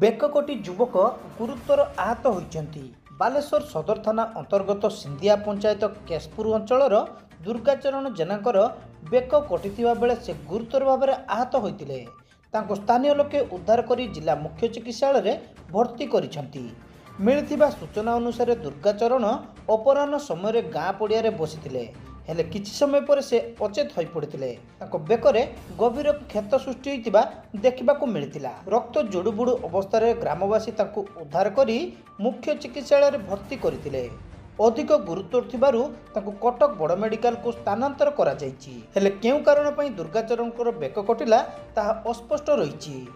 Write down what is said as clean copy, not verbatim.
बेककोटी युवक गुरुतर आहत होइछन्ति। बालेश्वर सदर थाना अंतर्गत सिंधिया पंचायत केशपुर अंचलर दुर्गाचरण जेनाकर बेक कटिथिबा बेले से गुरुतर भाव में आहत होइतिले। तांको स्थानीय लोके उद्धार करी जिला मुख्य चिकित्सालय रे भर्ती करिसन्ति। मिलिथिबा सूचना अनुसार दुर्गाचरण अपराह्न समय गाँ पड़िया रे बसिथिले, हेले किछि समय पर से अचेत होई पड़िथिले। तांको बेकरे गभीर क्षत सृष्टि होइतिबा देखिबाकू मिलिथिला। रक्त जोडुबुडु अवस्था रे ग्रामवासी तांको उद्धार करी मुख्य चिकित्सालय रे भर्ती करिथिले। अधिक गुरुतर थिबारु तांको कटक बड़ मेडिकल को स्थानांतर करा जायछि, हेले केउ कारण पई दुर्गाचरणकर बेक कटिला ताहा अस्पष्ट रहिछि।